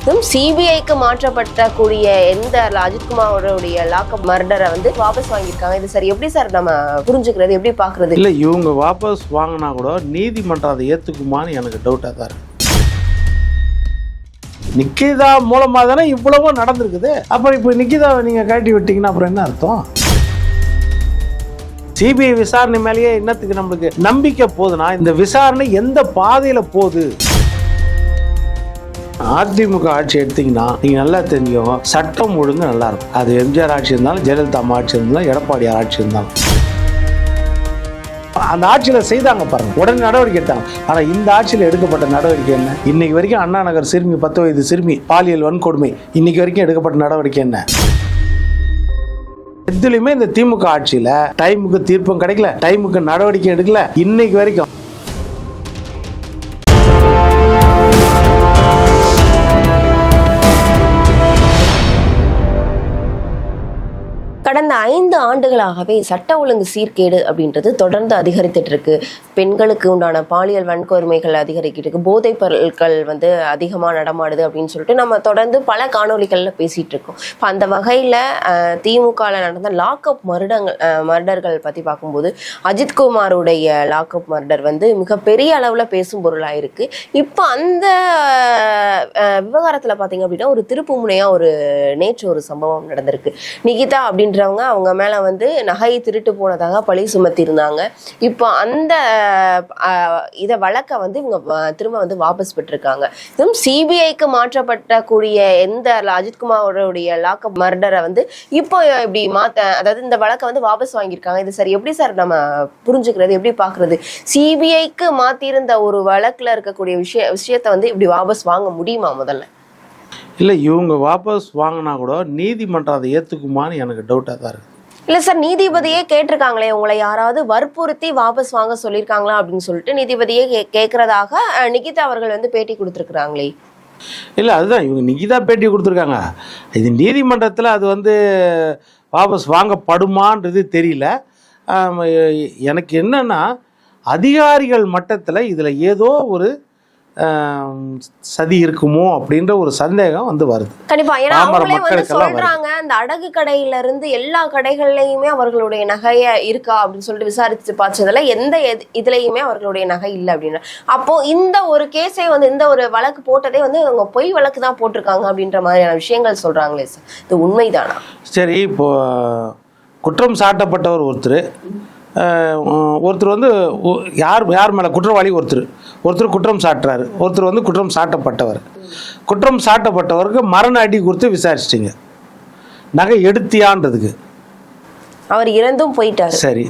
சிபிஐக்கு மாற்றப்பட்டக்கூடிய எந்த அஜித்குமாரோடைய லாக்அப் மர்டரை வந்து வாபஸ் வாங்கியிருக்காங்க. இது சார் எப்படி சார் நம்ம புரிஞ்சுக்கிறது, எப்படி பாக்குறது? இல்லை, இவங்க வாபஸ் வாங்கினா கூட நீதிமன்றம் அதை ஏற்றுக்குமான்னு எனக்கு டவுட்டாக தான் இருக்கு. நிக்கிதா மூலமாக தானே இவ்வளவும் நடந்திருக்குது. அப்புறம் இப்போ நிக்கிதாவை நீங்கள் கட்டி விட்டீங்கன்னா அப்புறம் என்ன அர்த்தம்? சிபிஐ விசாரணை மேலேயே என்னத்துக்கு நம்மளுக்கு நம்பிக்கை போகுதுன்னா, இந்த விசாரணை எந்த பாதையில் போகுது? அதிமுக ஆட்சி எடுத்தீங்கன்னா நீங்க நல்லா தெரியும், சட்டம் ஒழுங்கு நல்லா இருக்கும். அது எம்ஜிஆர் ஆட்சி இருந்தாலும், ஜெயலலிதா ஆட்சி இருந்தாலும், எடப்பாடி ஆட்சி இருந்தாலும், அந்த ஆட்சியில செய்தாங்க பாருங்க, உடனே நடவடிக்கை எடுத்தாங்க. ஆனா இந்த ஆட்சியில் எடுக்கப்பட்ட நடவடிக்கை என்ன? இன்னைக்கு வரைக்கும் அண்ணா நகர் சிறுமி 10 வயது சிறுமி பாலியல் வன்கொடுமை, இன்னைக்கு வரைக்கும் எடுக்கப்பட்ட நடவடிக்கை என்ன? எதுலையுமே இந்த திமுக ஆட்சியில டைமுக்கு தீர்ப்பும் கிடைக்கல, டைமுக்கு நடவடிக்கை எடுக்கல. இன்னைக்கு வரைக்கும் கடந்த 5 ஆண்டுகளாகவே சட்ட ஒழுங்கு சீர்கேடு அப்படின்றது தொடர்ந்து அதிகரித்துட்டு இருக்கு. பெண்களுக்கு உண்டான பாலியல் வன்கொடுமைகள் அதிகரிக்கிட்டு இருக்கு, போதைப் பொருட்கள் வந்து அதிகமாக நடமாடுது அப்படின்னு சொல்லிட்டு நம்ம தொடர்ந்து பல காணொலிகளில் பேசிட்டு இருக்கோம். இப்போ அந்த வகையில் திமுகவில் நடந்த லாக்அப் மர்டர்கள் பற்றி பார்க்கும்போது அஜித்குமாரோடைய லாக்அப் மர்டர் வந்து மிகப்பெரிய அளவில் பேசும் பொருளாக இருக்கு. இப்போ அந்த விவகாரத்தில் பார்த்தீங்க அப்படின்னா ஒரு திருப்பு முனையாக நேற்று ஒரு சம்பவம் நடந்திருக்கு. நிகிதா அப்படின்ற அவங்க மேல வந்து நகை திருட்டு போனதாக பழி சுமத்தி இருந்தாங்க. இப்போ அந்த இத வழக்க வந்து இவங்க திரும்ப வந்து வாபஸ் பெற்றிருக்காங்க. சிபிஐக்கு மாற்றப்பட்டக்கூடிய எந்த அஜித்குமாரோடைய லாக்அப் மர்டரை வந்து இப்போ இப்படி அதாவது இந்த வழக்கை வந்து வாபஸ் வாங்கியிருக்காங்க. இது சார் எப்படி சார் நம்ம புரிஞ்சுக்கிறது, எப்படி பாக்குறது? சிபிஐக்கு மாத்திருந்த ஒரு வழக்குல இருக்கக்கூடிய விஷயத்தை வந்து இப்படி வாபஸ் வாங்க முடியுமா? முதல்ல இல்லை, இவங்க வாபஸ் வாங்கினா கூட நீதிமன்றம் அதை ஏற்றுக்குமான்னு எனக்கு டவுட்டாக தான் இருக்குது. இல்லை சார், நீதிபதியே கேட்டிருக்காங்களே, உங்களை யாராவது வற்புறுத்தி வாபஸ் வாங்க சொல்லியிருக்காங்களா அப்படின்னு சொல்லிட்டு நீதிபதியே கேட்கறதாக நிகிதா அவர்கள் வந்து பேட்டி கொடுத்துருக்குறாங்களே. இல்லை, அதுதான் இவங்க நிகிதா பேட்டி கொடுத்துருக்காங்க. இது நீதிமன்றத்தில் அது வந்து வாபஸ் வாங்கப்படுமான்றது தெரியல. எனக்கு என்னன்னா, அதிகாரிகள் மட்டத்தில் இதில் ஏதோ ஒரு சதி இருக்குமோ அப்படின்ற ஒரு சந்தேகம் வந்து வருது. கண்டிப்பா, ஏன்னா அவங்களே வந்து சொல்றாங்க, அந்த அடகு கடையில இருந்து எல்லா கடைகள்லயுமே அவர்களுடைய நகைய இருக்கா அப்படின்னு சொல்லிட்டு விசாரிச்சு பார்த்ததுல எந்த இதுலயுமே அவர்களுடைய நகை இல்லை அப்படின்னு. அப்போ இந்த ஒரு கேஸை வந்து இந்த ஒரு வழக்கு போட்டதே வந்து அவங்க பொய் வழக்கு தான் போட்டிருக்காங்க அப்படின்ற மாதிரியான விஷயங்கள் சொல்றாங்களே சார், இது உண்மைதானா? சரி, இப்போ குற்றம் சாட்டப்பட்டவர் ஒருத்தர் வந்து யார் மேலே குற்றவாளி ஒருத்தர் குற்றம் சாட்டுறாரு, ஒருத்தர் வந்து குற்றம் சாட்டப்பட்டவர். குற்றம் சாட்டப்பட்டவருக்கு மரண அடி கொடுத்து விசாரிச்சிட்டிங்க, நகை எடுத்தியான்றதுக்கு. அவர் இறந்தும் போயிட்டார். சரி,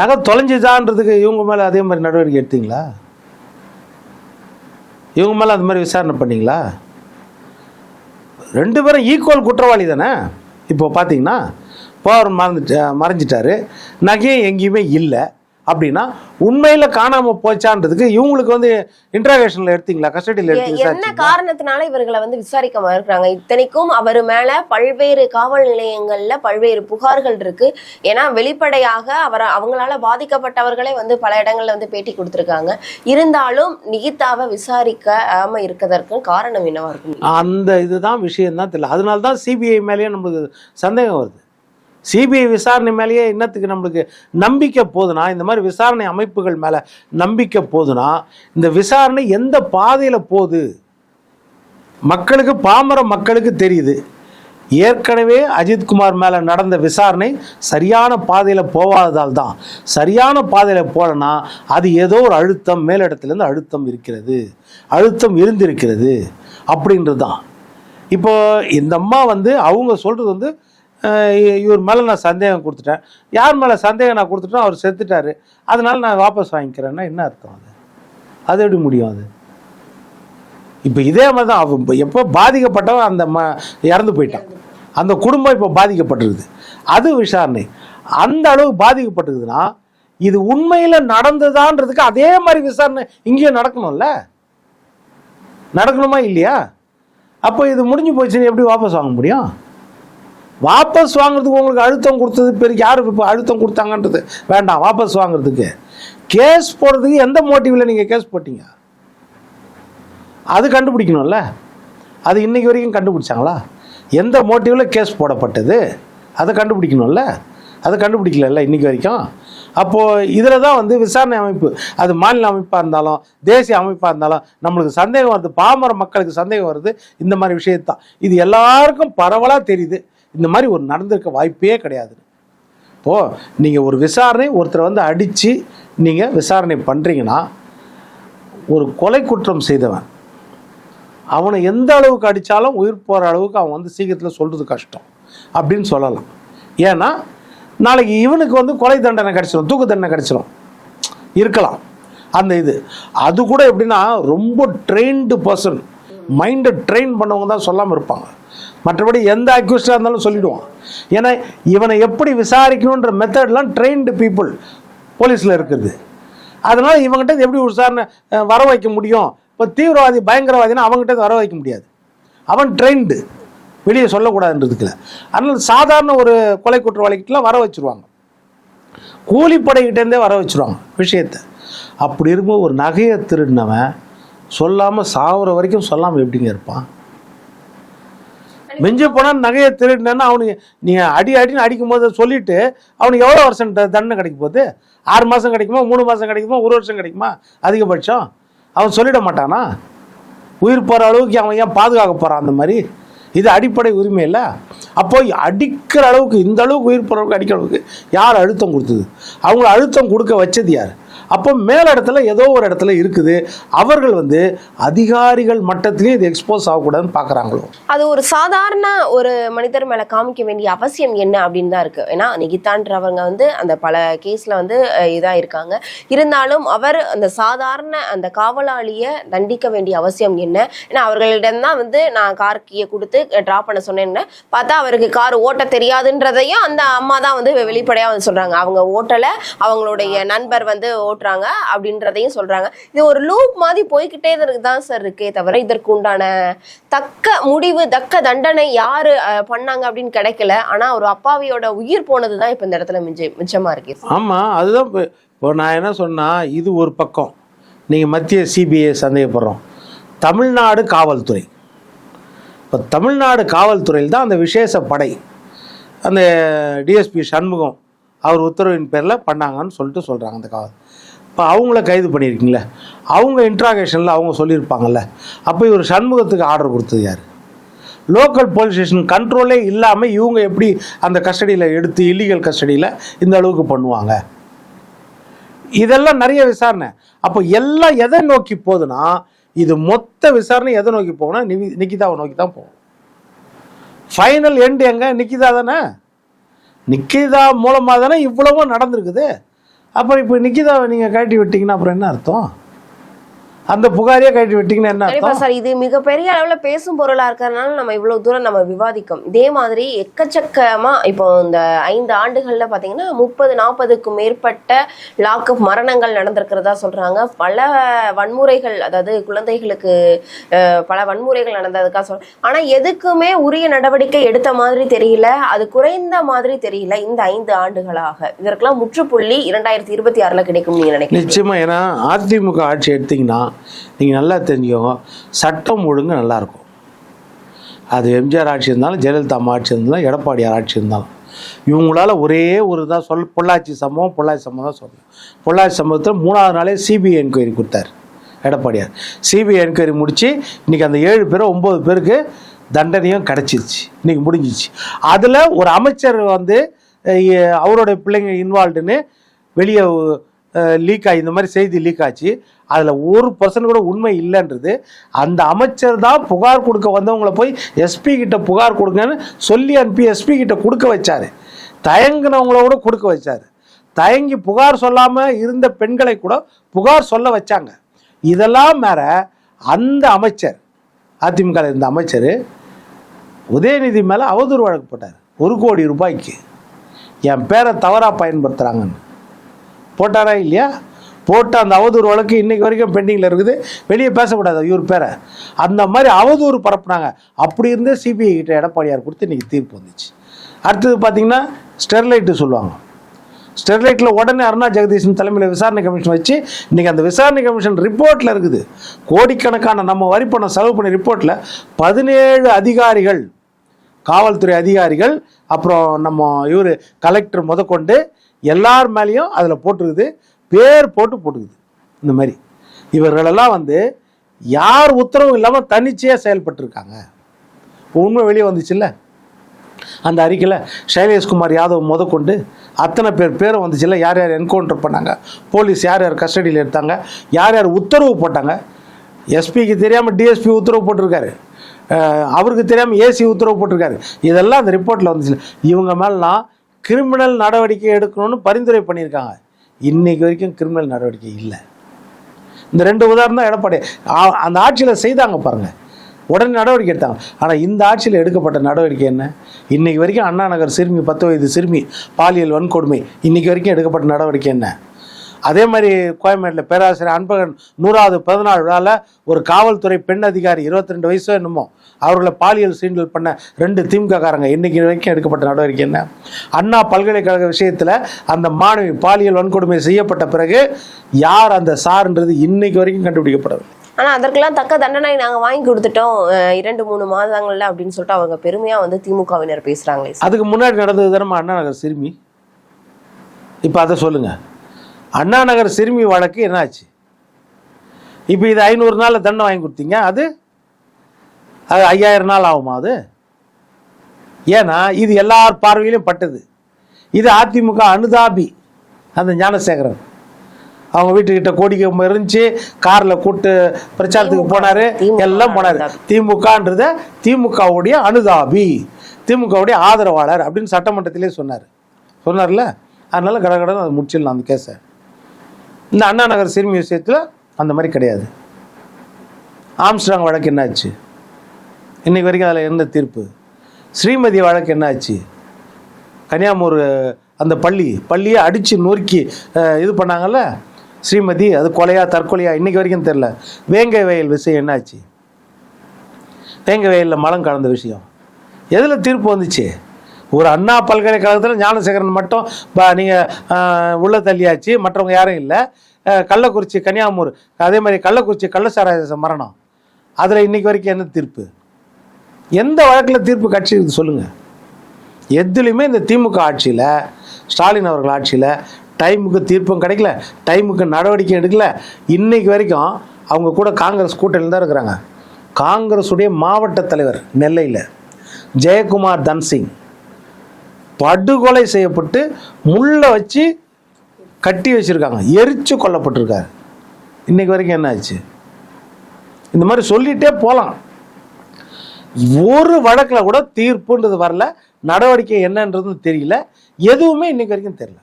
நகை தொலைஞ்சுதான்றதுக்கு இவங்க மேலே அதே மாதிரி நடவடிக்கை எடுத்தீங்களா? இவங்க மேலே அது மாதிரி விசாரணை பண்ணீங்களா? 2 பேரும் ஈக்குவல் குற்றவாளி தானே. இப்போ பார்த்தீங்கன்னா போர் மறைஞ்சிட்டாரு, நகையும் எங்கேயுமே இல்லை அப்படின்னா உண்மையில காணாம போச்சான்றதுக்கு இவங்களுக்கு வந்து இன்ட்ராகேஷன்ல எடுத்தீங்களா, கஸ்டடியில் எடுத்து என்ன காரணத்தினால இவர்களை வந்து விசாரிக்க மறுக்கிறாங்க? இத்தனைக்கும் அவர் மேல பல்வேறு காவல் நிலையங்கள்ல பல்வேறு புகார்கள் இருக்கு. ஏன்னா வெளிப்படையாக அவங்களால பாதிக்கப்பட்டவர்களே வந்து பல இடங்கள்ல வந்து பேட்டி கொடுத்திருக்காங்க. இருந்தாலும் நிகிதாவை விசாரிக்காம இருக்கதற்கு காரணம் என்னவா இருக்கும்? அந்த இதுதான் விஷயம் தான் தெரியல. அதனால்தான் சிபிஐ மேலேயே நம்மளுக்கு சந்தேகம் வருது. சிபிஐ விசாரணை மேலேயே என்னத்துக்கு நம்மளுக்கு நம்பிக்கை போதுன்னா, இந்த மாதிரி விசாரணை அமைப்புகள் மேலே நம்பிக்கை போதுன்னா, இந்த விசாரணை எந்த பாதையில் போகுது மக்களுக்கு, பாமர மக்களுக்கு தெரியுது. ஏற்கனவே அஜித்குமார் மேலே நடந்த விசாரணை சரியான பாதையில் போகாததால் தான். சரியான பாதையில் போகலன்னா அது ஏதோ ஒரு அழுத்தம், மேலிடத்துலேருந்து அழுத்தம் இருந்திருக்கிறது அப்படின்றது தான். இப்போ இந்த அம்மா வந்து அவங்க சொல்கிறது வந்து இவர் மேலே நான் சந்தேகம் கொடுத்துட்டேன், யார் மேலே சந்தேகம் நான் கொடுத்துட்டேன், அவர் செத்துட்டாரு, அதனால நான் வாபஸ் வாங்கிக்கிறேன்னா என்ன அர்த்தம்? அது எப்படி முடியும்? அது இப்போ இதே மாதிரி தான். அவன் எப்போ பாதிக்கப்பட்டவன் அந்த இறந்து போயிட்டான், அந்த குடும்பம் இப்போ பாதிக்கப்பட்டிருக்குது, அது விசாரணை அந்த அளவு பாதிக்கப்பட்டிருக்குதுன்னா இது உண்மையில் நடந்ததான்றதுக்கு அதே மாதிரி விசாரணை இங்கேயும் நடக்கணுமா இல்லையா? அப்போ இது முடிஞ்சு போச்சுன்னு எப்படி வாபஸ் வாங்க முடியும்? வாபஸ் வாங்குறதுக்கு உங்களுக்கு அழுத்தம் கொடுத்தது பெரிய யார் இப்போ அழுத்தம் கொடுத்தாங்கன்றது வேண்டாம். வாபஸ் வாங்குறதுக்கு கேஸ் போடுறதுக்கு எந்த மோட்டிவில் நீங்கள் கேஸ் போட்டீங்க அது கண்டுபிடிக்கணும்ல. அது இன்னைக்கு வரைக்கும் கண்டுபிடிச்சாங்களா? எந்த மோட்டிவில் கேஸ் போடப்பட்டது அதை கண்டுபிடிக்கணும்ல, அதை கண்டுபிடிக்கல இன்னைக்கு வரைக்கும். அப்போது இதில் தான் வந்து விசாரணை அமைப்பு, அது மாநில அமைப்பாக இருந்தாலும் தேசிய அமைப்பாக இருந்தாலும் நம்மளுக்கு சந்தேகம் வருது, பாமர மக்களுக்கு சந்தேகம் வருது இந்த மாதிரி விஷயத்தான். இது எல்லாருக்கும் பரவலாக தெரியுது இந்த மாதிரி ஒரு நடந்திருக்க வாய்ப்பே கிடையாது. இப்போது நீங்கள் ஒரு விசாரணை ஒருத்தரை வந்து அடித்து நீங்கள் விசாரணை பண்ணுறீங்கன்னா, ஒரு கொலை குற்றம் செய்தவன் அவனை எந்த அளவுக்கு அடித்தாலும் உயிர் போகிற அளவுக்கு அவன் வந்து சீக்கிரத்தில் சொல்கிறது கஷ்டம் அப்படின்னு சொல்லலாம். ஏன்னா நாளைக்கு இவனுக்கு வந்து கொலை தண்டனை கிடச்சிடும், தூக்கு தண்டனை கிடச்சிடும் இருக்கலாம். அந்த இது அது கூட எப்படின்னா ரொம்ப ட்ரெயின்டு பர்சன், மைண்டை ட்ரெயின் பண்ணவங்க தான் சொல்லாமல் இருப்பாங்க. மற்றபடி எந்த அக்யூஸ்டாக இருந்தாலும் சொல்லிவிடுவான். ஏன்னா இவனை எப்படி விசாரிக்கணுன்ற மெத்தட்லாம் ட்ரெயின்டு பீப்புள் போலீஸில் இருக்குது. அதனால் இவங்ககிட்ட எப்படி விசாரணை வர வைக்க முடியும்? இப்போ தீவிரவாதி பயங்கரவாதினா அவங்ககிட்ட வர வைக்க முடியாது, அவன் ட்ரெயின்டு, வெளியே சொல்லக்கூடாதுன்றதுக்குல. அதனால் சாதாரண ஒரு கொலை குற்றவாளிகிட்டலாம் வர வச்சுருவாங்க, கூலிப்படைகிட்டேருந்தே வர வச்சுருவாங்க விஷயத்தை. அப்படி இருக்கும்போது ஒரு நகையை திருடினவன் சொல்லாமல் சாகுற வரைக்கும் சொல்லாமல் எப்படிங்க இருப்பான்? மிஞ்சி போனால் நகையை திருடினேன்னா அவனுக்கு நீங்கள் அடின்னு அடிக்கும் போது சொல்லிவிட்டு அவனுக்கு எவ்வளோ வருஷம் தண்டனை கிடைக்கும் போது? 6 மாதம் கிடைக்குமா, 3 மாதம் கிடைக்குமா, 1 வருஷம் கிடைக்குமா அதிகபட்சம்? அவன் சொல்லிட மாட்டானா? உயிர் போகிற அளவுக்கு அவன் ஏன் பாதுகாக்க போகிறான்? அந்த மாதிரி இது அடிப்படை உரிமை இல்லை. அப்போ அடிக்கிற அளவுக்கு, இந்த அளவுக்கு உயிர் போகிற அளவுக்கு அடிக்கிற அளவுக்கு யார் அழுத்தம் கொடுத்தது? அவங்கள அழுத்தம் கொடுக்க வச்சது யார்? அப்போ மேலிடத்துல ஏதோ ஒரு இடத்துல இருக்குது, அவர்கள் வந்து அதிகாரிகள் மட்டத்திலே இது எக்ஸ்போஸ் ஆகக்கூடாதுன்னு பார்க்குறாங்களோ. அது ஒரு சாதாரண ஒரு மனிதர் மேலே காமிக்க வேண்டிய அவசியம் என்ன அப்படின்னு தான் இருக்குது. ஏன்னா நிகிதான்றவங்க வந்து அந்த பல கேஸில் வந்து இதாக இருக்காங்க. இருந்தாலும் அவர் அந்த சாதாரண அந்த காவலாளியை தண்டிக்க வேண்டிய அவசியம் என்ன? ஏன்னா அவர்களிடம் தான் வந்து நான் கார் கீயை கொடுத்து ட்ராப் பண்ண சொன்னேன்னு பார்த்தா அவருக்கு கார் ஓட்ட தெரியாதுன்றதையும் அந்த அம்மா தான் வந்து வெளிப்படையாக வந்து சொல்கிறாங்க. அவங்க ஓட்டலை, அவங்களுடைய நண்பர் வந்து ஓட்டுறாங்க அப்படின்றதையும் சொல்றாங்க. இது ஒரு லூப் மாதிரி போய்கிட்டே தான் சார் இருக்கே தவிர இதற்கு உண்டான தக்க முடிவு, தக்க தண்டனை யாரு பண்ணாங்க அப்படின்னு கிடைக்கல. ஆனா ஒரு அப்பாவியோட உயிர் போனதுதான் இப்ப இந்த இடத்துல மிச்சமா இருக்கு. ஆமா, அதுதான் இப்போ நான் என்ன சொன்னா, இது ஒரு பக்கம். நீங்க மத்திய சிபிஐ சந்தேகப்படுறோம், தமிழ்நாடு காவல்துறை, இப்போ தமிழ்நாடு காவல்துறையில் தான் அந்த விசேஷ படை, அந்த டிஎஸ்பி சண்முகம் அவர் உத்தரவின் பேரில் பண்ணாங்கன்னு சொல்லிட்டு சொல்கிறாங்க அந்த காவல். இப்போ அவங்கள கைது பண்ணியிருக்கீங்களே, அவங்க இன்ட்ராகேஷனில் அவங்க சொல்லியிருப்பாங்கல்ல, அப்போ இவர் சண்முகத்துக்கு ஆர்டர் கொடுத்தது யார்? லோக்கல் போலீஸ் ஸ்டேஷன் கண்ட்ரோலே இல்லாமல் இவங்க எப்படி அந்த கஸ்டடியில் எடுத்து இல்லீகல் கஸ்டடியில் இந்த அளவுக்கு பண்ணுவாங்க? இதெல்லாம் நிறைய விசாரணை. அப்போ எல்லாம் எதை நோக்கி போகுதுன்னா, இது மொத்த விசாரணை எதை நோக்கி போகும்னா நிகிதாவை நோக்கி தான் போகும். ஃபைனல் எண்ட் எங்க? நிகிதா தானே. நிகிதா மூலமாக தானே இவ்வளவும் நடந்திருக்குது. அப்புறம் இப்போ நிகிதாவை நீங்கள் கழட்டி விட்டீங்கன்னா அப்புறம் என்ன அர்த்தம்? அந்த புகாரியே கழட்டி விட்டீங்கன்னா என்ன அர்த்தம்? சார், இது மிகப்பெரிய அளவுல பேசும் பொருளா இருக்கிறதுனால நம்ம இவ்வளவு தூரம் நம்ம விவாதிக்கும். இதே மாதிரி எக்கச்சக்கமா இப்போ இந்த 5 ஆண்டுகள்ல பாத்தீங்கன்னா 30-40க்கும் மேற்பட்ட லாக்அப் மரணங்கள் நடந்திருக்கிறதா சொல்றாங்க. பல வன்முறைகள், அதாவது குழந்தைகளுக்கு பல வன்முறைகள் நடந்ததுக்காக சொல்றாங்க. ஆனா எதுக்குமே உரிய நடவடிக்கை எடுத்த மாதிரி தெரியல, அது குறைந்த மாதிரி தெரியல இந்த 5 ஆண்டுகளாக. இதற்கெல்லாம் முற்றுப்புள்ளி 2026 கிடைக்கும் நீங்க நினைக்கிறீங்க? நிச்சயமா. ஏன்னா அதிமுக ஆட்சி எடுத்தீங்கன்னா நீங்கள் நல்லா தெரிஞ்சுக்கோங்க, சட்டம் ஒழுங்கு நல்லாயிருக்கும். அது எம்ஜிஆர் ஆட்சி இருந்தாலும், ஜெயலலிதா அம்மா ஆட்சி இருந்தாலும், எடப்பாடியார் ஆட்சி இருந்தாலும், இவங்களால ஒரே ஒரு தான் பொள்ளாச்சி சம்பவம் தான் சொல்லணும். பொள்ளாச்சி சம்பவத்தில் 3ஆவது நாளே சிபிஐ என்கொயரி கொடுத்தார் எடப்பாடியார். சிபிஐ என்கொயரி முடித்து இன்றைக்கி அந்த 7 பேர் 9 பேருக்கு தண்டனையும் கிடச்சிருச்சு, இன்றைக்கி முடிஞ்சிச்சு. அதில் ஒரு அமைச்சர் வந்து அவரோட பிள்ளைங்க இன்வால்வ்டுன்னு வெளியே லீக் ஆகி, இந்த மாதிரி செய்தி லீக் ஆச்சு. அதில் 1% கூட உண்மை இல்லைன்றது அந்த அமைச்சர் தான் புகார் கொடுக்க வந்தவங்களை போய் எஸ்பி கிட்ட புகார் கொடுங்கன்னு சொல்லி அனுப்பி எஸ்பி கிட்ட கொடுக்க வச்சார். தயங்கினவங்கள கூட கொடுக்க வச்சார். தயங்கி புகார் சொல்லாமல் இருந்த பெண்களை கூட புகார் சொல்ல வச்சாங்க. இதெல்லாம் மேற அந்த அமைச்சர், அதிமுக இருந்த அமைச்சர் உதயநிதி மேலே அவதூறு வழக்கு போட்டார். 1 கோடி ரூபாய்க்கு என் பேரை தவறாக பயன்படுத்துகிறாங்கன்னு போட்டாரா இல்லையா? போட்டு அந்த அவதூறு வழக்கு இன்னைக்கு வரைக்கும் பெண்டிங்கில் இருக்குது. வெளியே பேசக்கூடாது இவர் பேரை. அந்த மாதிரி அவதூறு பரப்புனாங்க. அப்படி இருந்தே சிபிஐ கிட்ட எடப்பாடியார் கொடுத்து இன்றைக்கி தீர்ப்பு வந்துச்சு. அடுத்தது பார்த்திங்கன்னா ஸ்டெர்லைட்டு சொல்லுவாங்க. ஸ்டெர்லைட்டில் உடனே அருணா ஜெகதீஷன் தலைமையில் விசாரணை கமிஷன் வச்சு இன்றைக்கி அந்த விசாரணை கமிஷன் ரிப்போர்ட்டில் இருக்குது. கோடிக்கணக்கான நம்ம வரி பணம் செலவு பண்ண ரிப்போர்ட்டில் 17 அதிகாரிகள், காவல்துறை அதிகாரிகள், அப்புறம் நம்ம இவர் கலெக்டர் முதற்கொண்டு எல்லார் மேலேயும் அதில் போட்டிருக்குது, பேர் போட்டுக்குது. இந்த மாதிரி இவர்களெல்லாம் வந்து யார் உத்தரவும் இல்லாமல் தன்னிச்சையாக செயல்பட்டுருக்காங்க. உண்மை வெளியே வந்துச்சுல்ல அந்த அறிக்கையில். சைலேஷ்குமார் யாதவ் முதற்கொண்டு அத்தனை பேரும் வந்துச்சுல்ல. யார் யார் என்கவுண்டர் பண்ணாங்க, போலீஸ் யார் யார் கஸ்டடியில் எடுத்தாங்க, யார் யார் உத்தரவு போட்டாங்க. எஸ்பிக்கு தெரியாமல் டிஎஸ்பி உத்தரவு போட்டிருக்காரு, அவருக்கு தெரியாமல் ஏசி உத்தரவு போட்டிருக்காரு. இதெல்லாம் அந்த ரிப்போர்ட்டில் வந்துச்சுல்ல. இவங்க மேலாம் கிரிமினல் நடவடிக்கை எடுக்கணும்னு பரிந்துரை பண்ணியிருக்காங்க. இன்னைக்கு வரைக்கும் கிரிமினல் நடவடிக்கை இல்லை. இந்த 2 உதாரணம் தான் எடப்பாடி அந்த ஆட்சியில் செய்தாங்க பாருங்கள், உடனே நடவடிக்கை எடுத்தாங்க. ஆனால் இந்த ஆட்சியில் எடுக்கப்பட்ட நடவடிக்கை என்ன? இன்றைக்கி வரைக்கும் அண்ணா நகர் சிறுமி 10 வயது சிறுமி பாலியல் வன்கொடுமை, இன்றைக்கி வரைக்கும் எடுக்கப்பட்ட நடவடிக்கை என்ன? அதே மாதிரி கோயம்பேட்டில் பேராசிரியர் அன்பழகன் 100வது பிறந்தநாள் விழாவில் ஒரு காவல்துறை பெண் அதிகாரி 22 வயசோ என்னமோ அவர்களை பாலியல் சீண்டல் பண்ண 2 திமுககாரங்க, இன்றைக்கி வரைக்கும் எடுக்கப்பட்ட நடவடிக்கை என்ன? அண்ணா பல்கலைக்கழக விஷயத்தில் அந்த மாணவி பாலியல் வன்கொடுமை செய்யப்பட்ட பிறகு யார் அந்த சார்ன்றது இன்னைக்கு வரைக்கும் கண்டுபிடிக்கப்படவில்லை. ஆனால் அதற்கெல்லாம் தக்க தண்டனை நாங்கள் வாங்கி கொடுத்துட்டோம் 2-3 மாதங்கள்ல அப்படின்னு சொல்லிட்டு அவங்க பெருமையாக வந்து திமுகவினர் பேசுகிறாங்களே. அதுக்கு முன்னாடி நடந்தது தானே அண்ணா நகர் சிறுமி. இப்போ அதை சொல்லுங்கள். அண்ணா நகர் சிறுமி வழக்கு என்னாச்சு? இப்போ இது 500 நாளில் தண்டனை வாங்கி கொடுத்தீங்க, அது 5000 நாள் ஆகுமா? அது ஏன்னா இது எல்லார் பார்வையிலும் பட்டது. இது அதிமுக அனுதாபி அந்த ஞானசேகரன் அவங்க வீட்டுக்கிட்ட கோடிக்கை இருந்துச்சு, காரில் கூட்டு பிரச்சாரத்துக்கு போனார், எல்லாம் போனார். திமுகன்றத திமுகவுடைய அனுதாபி, திமுகவுடைய ஆதரவாளர் அப்படின்னு சட்டமன்றத்திலே சொன்னார்ல. அதனால கடகடன்னு அதை முடிச்சிடலாம் அந்த கேஸை. இந்த அண்ணா நகர் சிறுமி விஷயத்தில் அந்த மாதிரி கிடையாது. ஆம்ஸ்ட்ராங் வழக்கு என்னாச்சு? இன்னைக்கு வரைக்கும் அதில் எந்த தீர்ப்பு? ஸ்ரீமதி வழக்கு என்னாச்சு? கன்னியாகுமரி அந்த பள்ளியை அடித்து நொறுக்கி இது பண்ணாங்கல்ல ஸ்ரீமதி, அது கொலையா தற்கொலையா இன்னைக்கு வரைக்கும் தெரில. வேங்கை வயல் விஷயம் என்னாச்சு? வேங்கை வயலில் மலம் கலந்த விஷயம் எதில் தீர்ப்பு வந்துச்சு? ஒரு அண்ணா பல்கலைக்கழகத்தில் ஞானசேகரன் மட்டும் நீங்கள் உள்ள தள்ளியாச்சு, மற்றவங்க யாரும் இல்லை. கள்ளக்குறிச்சி கன்னியாகுமரி அதே மாதிரி கள்ளக்குறிச்சி கள்ளச்சாராய மரணம், அதில் இன்னைக்கு வரைக்கும் என்ன தீர்ப்பு? எந்த வழக்கில் தீர்ப்பு கட்சி இருக்குது சொல்லுங்கள்? எதுலையுமே இந்த திமுக ஆட்சியில், ஸ்டாலின் அவர்கள் ஆட்சியில் டைமுக்கு தீர்ப்பும் கிடைக்கல, டைமுக்கு நடவடிக்கை எடுக்கல. இன்னைக்கு வரைக்கும் அவங்க கூட காங்கிரஸ் கூட்டணியில் தான் இருக்கிறாங்க. காங்கிரஸுடைய மாவட்ட தலைவர் நெல்லையில் ஜெயக்குமார் தன்சிங் படுகொலை செய்யப்பட்டு முள்ளை வச்சு கட்டி வச்சுருக்காங்க, எரிச்சு கொல்லப்பட்டிருக்காரு. இன்னைக்கு வரைக்கும் என்ன ஆச்சு? இந்த மாதிரி சொல்லிகிட்டே போகலாம். ஒரு வழக்கில் கூட தீர்ப்புன்றது வரல, நடவடிக்கை என்னன்றது தெரியல, எதுவுமே இன்னைக்கு வரைக்கும் தெரியல.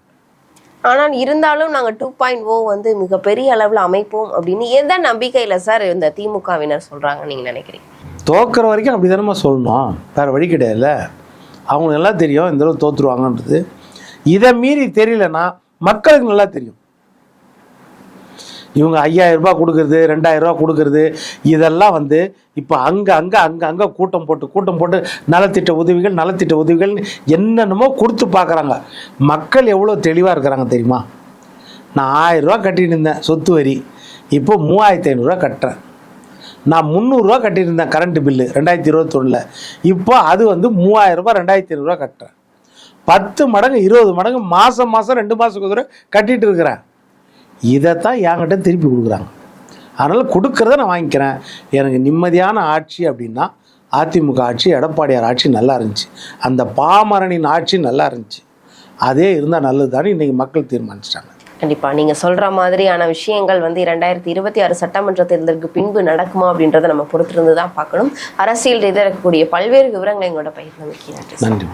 ஆனால் இருந்தாலும் நாங்கள் 2.0 வந்து மிகப்பெரிய அளவில் அமைப்போம் அப்படின்னு எந்த நம்பிக்கையில் சார் இந்த திமுகவினர் சொல்கிறாங்க நீங்கள் நினைக்கிறீங்க? தோக்கிற வரைக்கும் அப்படி தானே சொல்லணும், வேறு வழி கிடையாதுல்ல. அவங்களுக்கு நல்லா தெரியும் இந்த அளவு தோற்றுருவாங்கன்றது. இதை மீறி தெரியலன்னா மக்களுக்கு நல்லா தெரியும். இவங்க 5000 ரூபாய் கொடுக்குறது, 2000 ரூபா கொடுக்குறது, இதெல்லாம் வந்து இப்போ அங்கே கூட்டம் போட்டு நலத்திட்ட உதவிகள் என்னென்னமோ கொடுத்து பார்க்குறாங்க. மக்கள் எவ்வளோ தெளிவாக இருக்கிறாங்க தெரியுமா? நான் 1000 ரூபா கட்டிட்டு இருந்தேன் சொத்து வரி, இப்போ 3500 கட்டுறேன். நான் 300 ரூபா கட்டிட்டு இருந்தேன் கரண்ட் பில்லு 2021, இப்போ அது வந்து 3000 ரூபாய் 2500 கட்டுறேன். 10 மடங்கு 20 மடங்கு மாதம் 2 மாதத்துக்கு ஒரு கட்டிட்டு இருக்கிறேன். இதைத்தான் என்கிட்ட திருப்பி கொடுக்குறாங்க. அதனால் கொடுக்குறத நான் வாங்கிக்கிறேன். எனக்கு நிம்மதியான ஆட்சி அப்படின்னா அதிமுக ஆட்சி, எடப்பாடியார் ஆட்சி நல்லா இருந்துச்சு, அந்த பாமரனின் ஆட்சி நல்லா இருந்துச்சு, அதே இருந்தால் நல்லது தானே இன்றைக்கி மக்கள் தீர்மானிச்சிட்டாங்க. கண்டிப்பாக நீங்கள் சொல்கிற மாதிரியான விஷயங்கள் வந்து 2026 சட்டமன்ற தேர்தலுக்கு பின்பு நடக்குமா அப்படின்றத நம்ம பொறுத்திருந்து தான் பார்க்கணும். அரசியல் ரீதியாக இருக்கக்கூடிய பல்வேறு விவரங்களை எங்களோட பகிர்ந்தமைக்கு நன்றி.